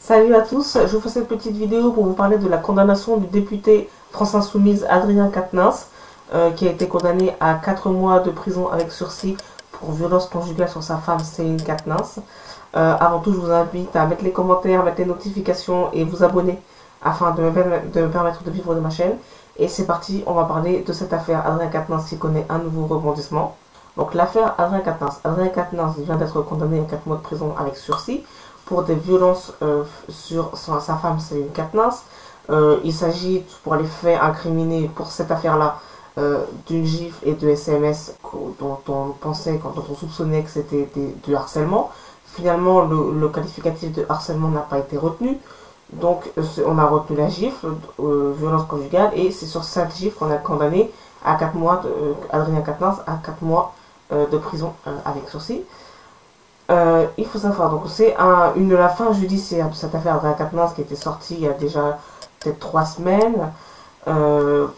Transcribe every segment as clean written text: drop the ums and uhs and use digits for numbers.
Salut à tous, je vous fais cette petite vidéo pour vous parler de la condamnation du député France Insoumise Adrien Quatennens, qui a été condamné à 4 mois de prison avec sursis pour violence conjugale sur sa femme Céline Quatennens. Avant tout, je vous invite à mettre les commentaires, mettre les notifications et vous abonner afin de me permettre de vivre de ma chaîne. Et c'est parti, on va parler de cette affaire Adrien Quatennens qui connaît un nouveau rebondissement. Donc l'affaire Adrien Quatennens. Adrien Quatennens vient d'être condamné à 4 mois de prison avec sursis pour des violences sur sa femme Céline Quatennens. Il s'agit, pour les faits incriminés pour cette affaire-là, d'une gifle et de SMS dont on pensait, dont on soupçonnait que c'était du harcèlement. Finalement, le qualificatif de harcèlement n'a pas été retenu. Donc, on a retenu la gifle, violence conjugale, et c'est sur cette gifle qu'on a condamné à 4 mois, Adrien Quatennens à 4 mois de prison avec sursis. Il faut savoir, donc c'est la fin judiciaire de cette affaire Adrien Quatennens qui était sortie il y a déjà peut-être 3 semaines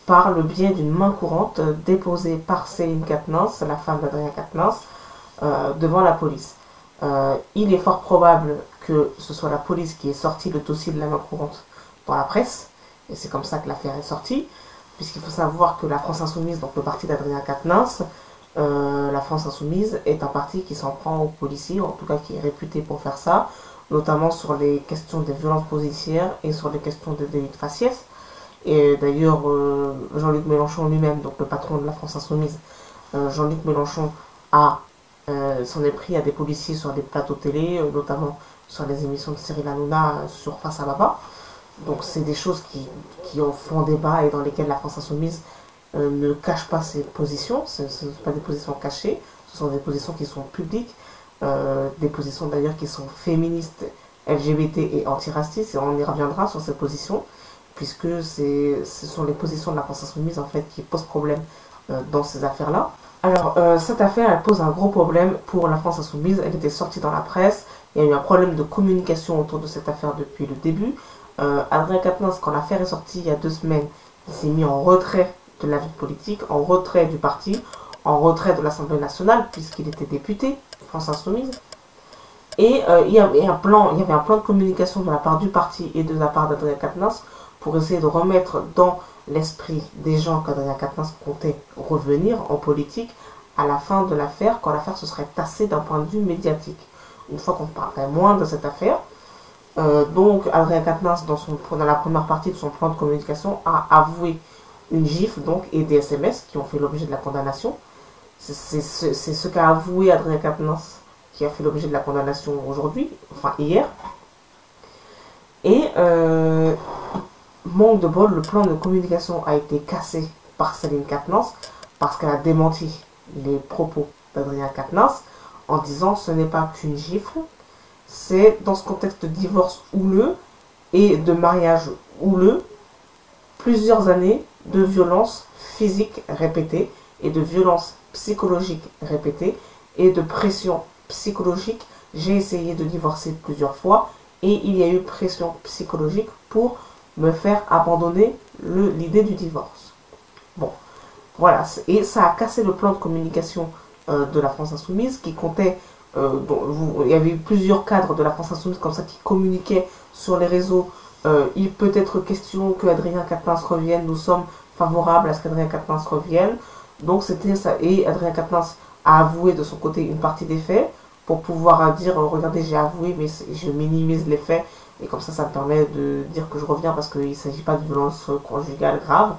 par le biais d'une main courante déposée par Céline Quatennens, la femme d'Adrien Quatennens, devant la police. Il est fort probable que ce soit la police qui ait sorti le dossier de la main courante dans la presse, et c'est comme ça que l'affaire est sortie, puisqu'il faut savoir que la France Insoumise, donc le parti d'Adrien Quatennens, la France Insoumise est un parti qui s'en prend aux policiers, en tout cas qui est réputé pour faire ça, notamment sur les questions des violences policières et sur les questions des délits de faciès. Et d'ailleurs, Jean-Luc Mélenchon lui-même, donc le patron de la France Insoumise, Jean-Luc Mélenchon s'en est pris à des policiers sur des plateaux télé, notamment sur les émissions de Cyril Hanouna sur Face à Baba. Donc c'est des choses qui font débat et dans lesquelles la France Insoumise ne cache pas ses positions. Ce ne sont pas des positions cachées, ce sont des positions qui sont publiques, des positions d'ailleurs qui sont féministes, LGBT et antiracistes, et on y reviendra sur ces positions, puisque ce sont les positions de la France Insoumise en fait qui posent problème dans ces affaires-là. Alors, cette affaire, elle pose un gros problème pour la France Insoumise. Elle était sortie dans la presse. Il y a eu un problème de communication autour de cette affaire depuis le début. Adrien Quatennens, quand l'affaire est sortie il y a 2 semaines, il s'est mis en retrait de la vie politique, en retrait du parti, en retrait de l'Assemblée nationale, puisqu'il était député, France Insoumise. Et il y avait un plan de communication de la part du parti et de la part d'Adrien Quatennens pour essayer de remettre dans l'esprit des gens qu'Adrien Quatennens comptait revenir en politique à la fin de l'affaire, quand l'affaire se serait tassée d'un point de vue médiatique. Une fois qu'on parlerait moins de cette affaire, donc Adrien Quatennens, dans la première partie de son plan de communication, a avoué une gifle donc, et des SMS qui ont fait l'objet de la condamnation. C'est ce qu'a avoué Adrien Quatennens qui a fait l'objet de la condamnation aujourd'hui, enfin hier. Et manque de bol, le plan de communication a été cassé par Céline Quatennens parce qu'elle a démenti les propos d'Adrien Quatennens en disant ce n'est pas qu'une gifle, c'est dans ce contexte de divorce houleux et de mariage houleux, plusieurs années de violences physiques répétées et de violences psychologiques répétées et de pression psychologique. J'ai essayé de divorcer plusieurs fois et il y a eu pression psychologique pour me faire abandonner l'idée du divorce. Bon, voilà, et ça a cassé le plan de communication de la France Insoumise qui comptait, il y avait eu plusieurs cadres de la France Insoumise comme ça qui communiquaient sur les réseaux. Il peut être question que Adrien Quatennens revienne, nous sommes favorables à ce qu'Adrien Quatennens revienne. Donc c'était ça, et Adrien Quatennens a avoué de son côté une partie des faits pour pouvoir dire regardez, j'ai avoué mais je minimise les faits. Et comme ça me permet de dire que je reviens parce qu'il ne s'agit pas de violence conjugale grave.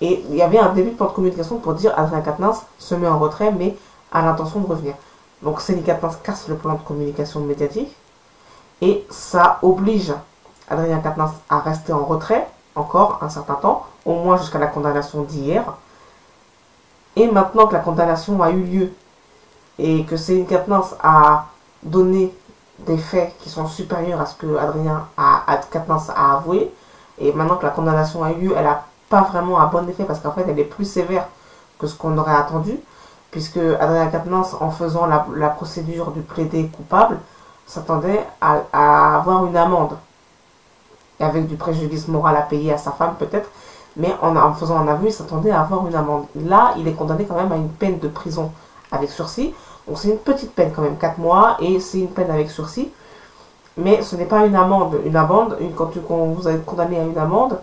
Et il y avait un début de plan de communication pour dire Adrien Quatennens se met en retrait mais a l'intention de revenir. Donc Céline Quatennens casse le plan de communication médiatique et ça oblige Adrien Quatennens à rester en retrait encore un certain temps, au moins jusqu'à la condamnation d'hier. Et maintenant que la condamnation a eu lieu et que Céline Quatennens a donné des faits qui sont supérieurs à ce que Adrien Quatennens a avoué, et maintenant que la condamnation a eu lieu, elle n'a pas vraiment un bon effet parce qu'en fait elle est plus sévère que ce qu'on aurait attendu, puisque Adrien Quatennens, en faisant la procédure du plaidé coupable, s'attendait à avoir une amende, et avec du préjudice moral à payer à sa femme peut-être, mais en faisant un aveu, il s'attendait à avoir une amende. Là, il est condamné quand même à une peine de prison avec sursis. Donc c'est une petite peine quand même, 4 mois, et c'est une peine avec sursis. Mais ce n'est pas une amende. Une amende, quand vous êtes condamné à une amende,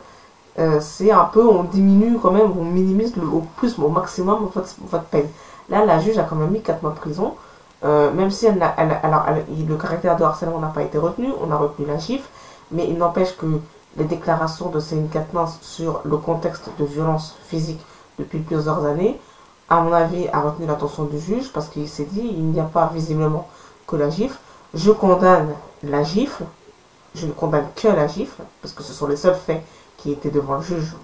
c'est un peu, on diminue quand même, on minimise au maximum votre peine. Là, la juge a quand même mis 4 mois de prison, même si le caractère de harcèlement n'a pas été retenu, on a retenu la gifle, mais il n'empêche que les déclarations de Céline Katnins sur le contexte de violence physique depuis plusieurs années, à mon avis, a retenu l'attention du juge, parce qu'il s'est dit, il n'y a pas visiblement que la gifle, je condamne la gifle, je ne condamne que la gifle, parce que ce sont les seuls faits qui étaient devant le juge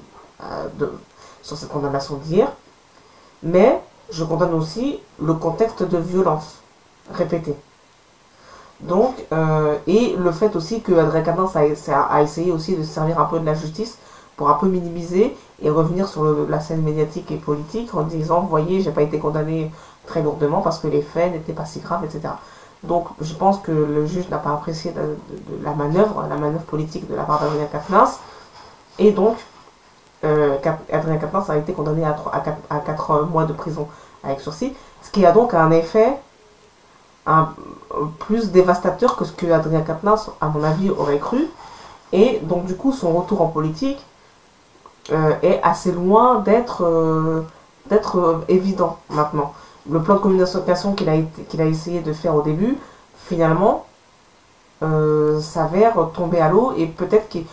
sur cette condamnation d'hier, mais je condamne aussi le contexte de violence répétée. Donc, et le fait aussi que Adrien Quatennens a essayé aussi de servir un peu de la justice pour un peu minimiser et revenir sur la scène médiatique et politique en disant, vous voyez, j'ai pas été condamné très lourdement parce que les faits n'étaient pas si graves, etc. Donc, je pense que le juge n'a pas apprécié de la manœuvre politique de la part d'Adrien Quatennens. Et donc, Adrien Quatennens a été condamné à 4 mois de prison avec sursis, ce qui a donc un effet plus dévastateur que ce que Adrien Quatennens, à mon avis, aurait cru. Et donc, du coup, son retour en politique est assez loin d'être évident maintenant. Le plan de communication qu'il a essayé de faire au début, finalement, s'avère tomber à l'eau et peut-être qu'il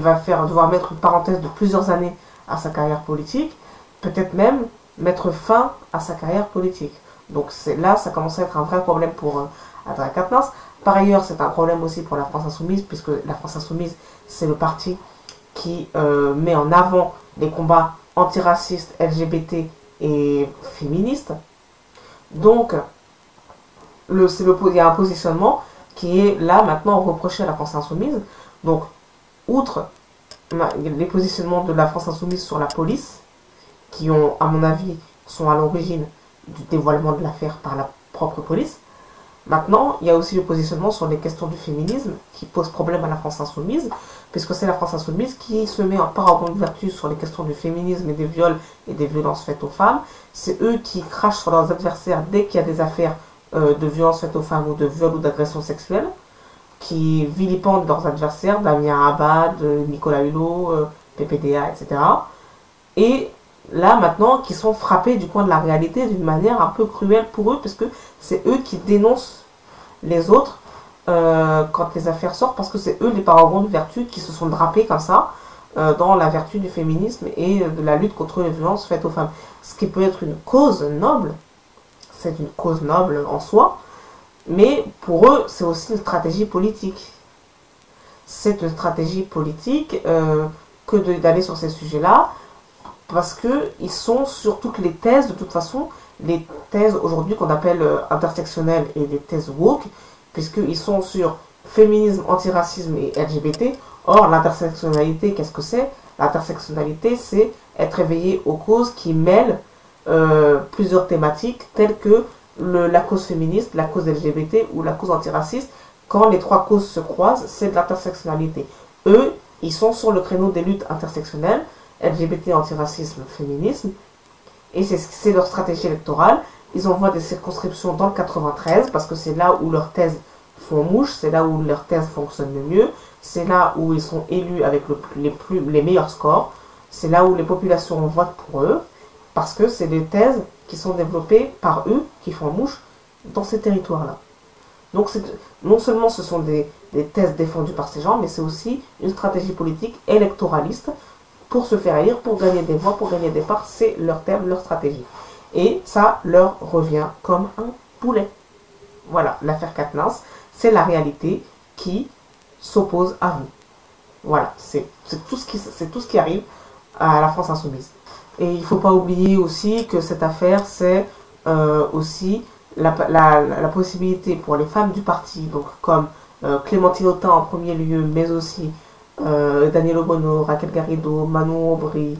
va devoir mettre une parenthèse de plusieurs années à sa carrière politique, peut-être même mettre fin à sa carrière politique. Donc là, ça commence à être un vrai problème pour Adrien Quatennens. Par ailleurs, c'est un problème aussi pour la France Insoumise, puisque la France Insoumise, c'est le parti qui met en avant les combats antiracistes, LGBT et féministes. Donc, il y a un positionnement qui est là maintenant reproché à la France Insoumise. Donc, outre les positionnements de la France Insoumise sur la police, qui ont, à mon avis, sont à l'origine du dévoilement de l'affaire par la propre police. Maintenant, il y a aussi le positionnement sur les questions du féminisme qui pose problème à la France Insoumise, puisque c'est la France Insoumise qui se met en paragon de vertu sur les questions du féminisme et des viols et des violences faites aux femmes. C'est eux qui crachent sur leurs adversaires dès qu'il y a des affaires de violences faites aux femmes ou de viols ou d'agressions sexuelles, qui vilipendent leurs adversaires, Damien Abad, Nicolas Hulot, PPDA, etc. Et là, maintenant, qui sont frappés du coin de la réalité d'une manière un peu cruelle pour eux, parce que c'est eux qui dénoncent les autres quand les affaires sortent, parce que c'est eux les paragons de vertu qui se sont drapés comme ça dans la vertu du féminisme et de la lutte contre les violences faites aux femmes. Ce qui peut être une cause noble, c'est une cause noble en soi, mais pour eux, c'est aussi une stratégie politique. C'est une stratégie politique que d'aller sur ces sujets-là, parce qu'ils sont sur toutes les thèses, de toute façon, les thèses aujourd'hui qu'on appelle intersectionnelles et des thèses woke, puisqu'ils sont sur féminisme, antiracisme et LGBT. Or, l'intersectionnalité, qu'est-ce que c'est? L'intersectionnalité, c'est être éveillé aux causes qui mêlent plusieurs thématiques, telles que la cause féministe, la cause LGBT ou la cause antiraciste. Quand les trois causes se croisent, c'est de l'intersectionnalité. Eux, ils sont sur le créneau des luttes intersectionnelles, LGBT, antiracisme, féminisme, et c'est leur stratégie électorale. Ils envoient des circonscriptions dans le 93 parce que c'est là où leurs thèses font mouche, c'est là où leurs thèses fonctionnent le mieux, c'est là où ils sont élus avec les meilleurs scores, c'est là où les populations votent pour eux, parce que c'est des thèses qui sont développées par eux qui font mouche dans ces territoires-là. Donc non seulement ce sont des thèses défendues par ces gens, mais c'est aussi une stratégie politique électoraliste pour se faire élire, pour gagner des voix, pour gagner des parts. C'est leur thème, leur stratégie. Et ça leur revient comme un poulet. Voilà, l'affaire Quatennens, c'est la réalité qui s'oppose à vous. Voilà, c'est tout ce qui arrive à la France Insoumise. Et il ne faut pas oublier aussi que cette affaire, c'est aussi la possibilité pour les femmes du parti, donc comme Clémentine Autain en premier lieu, mais aussi Daniel Obono, Raquel Garrido, Manon Aubry,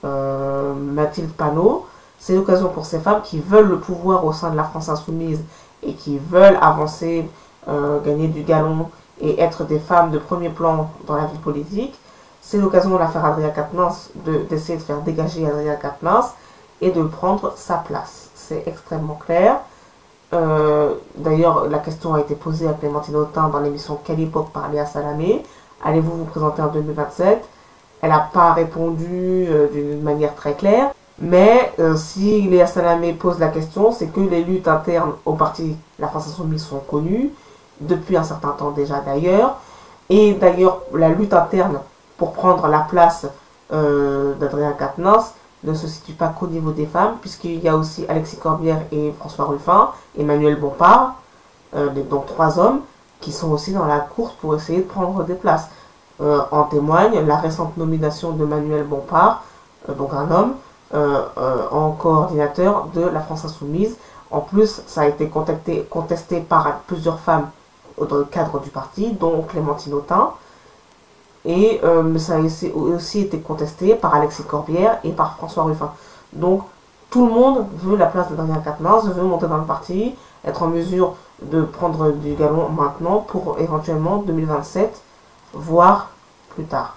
Mathilde Panot. C'est l'occasion pour ces femmes qui veulent le pouvoir au sein de la France Insoumise et qui veulent avancer, gagner du galon et être des femmes de premier plan dans la vie politique. C'est l'occasion de l'affaire Adrien Quatennens d'essayer de faire dégager Adrien Quatennens et de prendre sa place. C'est extrêmement clair. D'ailleurs, la question a été posée à Clémentine Autain dans l'émission Quelle époque par Léa Salamé. Allez-vous vous présenter en 2027? Elle n'a pas répondu d'une manière très claire. Mais si Léa Salamé pose la question, c'est que les luttes internes au parti La France Insoumise sont connues, depuis un certain temps déjà d'ailleurs. Et d'ailleurs, la lutte interne pour prendre la place d'Adrien Quatennens ne se situe pas qu'au niveau des femmes, puisqu'il y a aussi Alexis Corbière et François Ruffin, Emmanuel Bompard, donc 3 hommes, qui sont aussi dans la course pour essayer de prendre des places. En témoigne la récente nomination de Manuel Bompard, donc un homme, en coordinateur de la France Insoumise. En plus, ça a été contesté par plusieurs femmes dans le cadre du parti, dont Clémentine Autain. Et ça a aussi été contesté par Alexis Corbière et par François Ruffin. Donc, tout le monde veut la place d'Adrien Quatennens, veut monter dans le parti, être en mesure de prendre du galon maintenant pour éventuellement 2027, voire plus tard.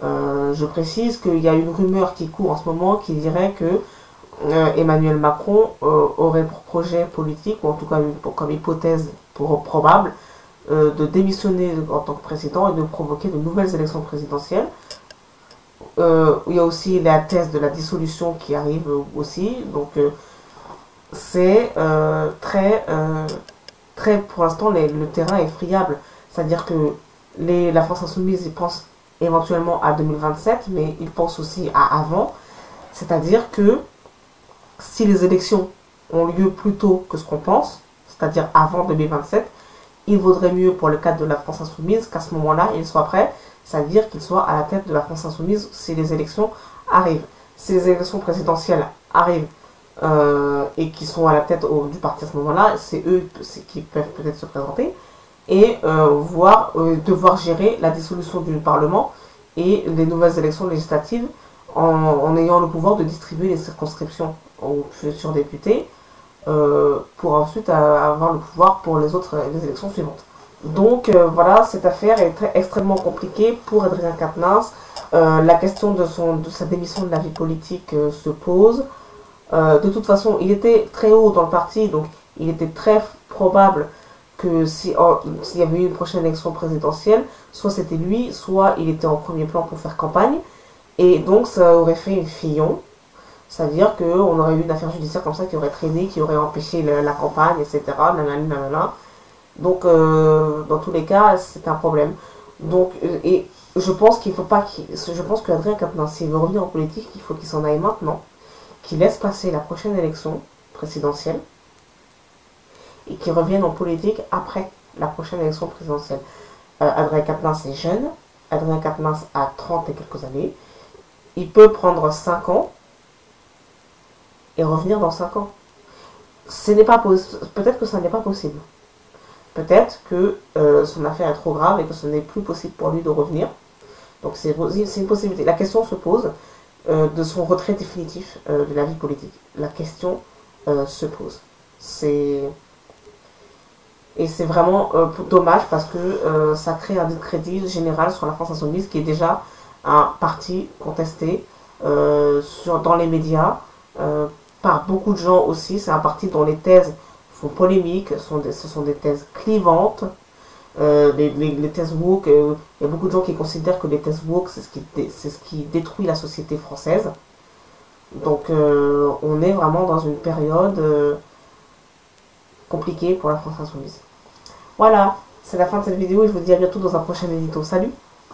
Je précise qu'il y a une rumeur qui court en ce moment qui dirait que Emmanuel Macron aurait pour projet politique, ou en tout cas comme hypothèse probable, de démissionner en tant que président et de provoquer de nouvelles élections présidentielles. Il y a aussi la thèse de la dissolution qui arrive aussi. Donc c'est très, pour l'instant, le terrain est friable. C'est-à-dire que la France Insoumise, ils pensent éventuellement à 2027, mais ils pensent aussi à avant. C'est-à-dire que si les élections ont lieu plus tôt que ce qu'on pense, c'est-à-dire avant 2027, il vaudrait mieux pour le cadre de la France Insoumise qu'à ce moment-là, il soit prêt, c'est-à-dire qu'il soit à la tête de la France Insoumise si les élections arrivent. Si les élections présidentielles arrivent et qui sont à la tête du parti à ce moment-là, c'est eux qui peuvent peut-être se présenter et devoir gérer la dissolution du Parlement et les nouvelles élections législatives en ayant le pouvoir de distribuer les circonscriptions aux futurs députés pour ensuite avoir le pouvoir pour les élections suivantes. Donc voilà, cette affaire est extrêmement compliquée pour Adrien Quatennens. La question de sa démission de la vie politique se pose. De toute façon, il était très haut dans le parti, donc il était très probable que s'il y avait eu une prochaine élection présidentielle, soit c'était lui, soit il était en premier plan pour faire campagne. Et donc ça aurait fait une fillon. C'est-à-dire qu'on aurait eu une affaire judiciaire comme ça qui aurait traîné, qui aurait empêché la campagne, etc. Nanana. Donc, dans tous les cas, c'est un problème. Donc, et je pense qu'il faut pas je pense qu'Adrien Quatennens, s'il veut revenir en politique, il faut qu'il s'en aille maintenant, qu'il laisse passer la prochaine élection présidentielle et qu'il revienne en politique après la prochaine élection présidentielle. Adrien Quatennens est jeune. Adrien Quatennens a 30 et quelques années. Il peut prendre 5 ans et revenir dans 5 ans. Peut-être que ça n'est pas possible. Peut-être que son affaire est trop grave et que ce n'est plus possible pour lui de revenir. Donc c'est une possibilité. La question se pose de son retrait définitif de la vie politique. La question se pose. Et c'est vraiment dommage parce que ça crée un discrédit général sur la France Insoumise qui est déjà un parti contesté dans les médias, par beaucoup de gens aussi. C'est un parti dont les thèses font polémique, ce sont des thèses clivantes, les thèses woke. Il y a beaucoup de gens qui considèrent que les thèses woke, c'est ce qui détruit la société française. Donc on est vraiment dans une période compliquée pour la France Insoumise. Voilà, c'est la fin de cette vidéo et je vous dis à bientôt dans un prochain édito. Salut!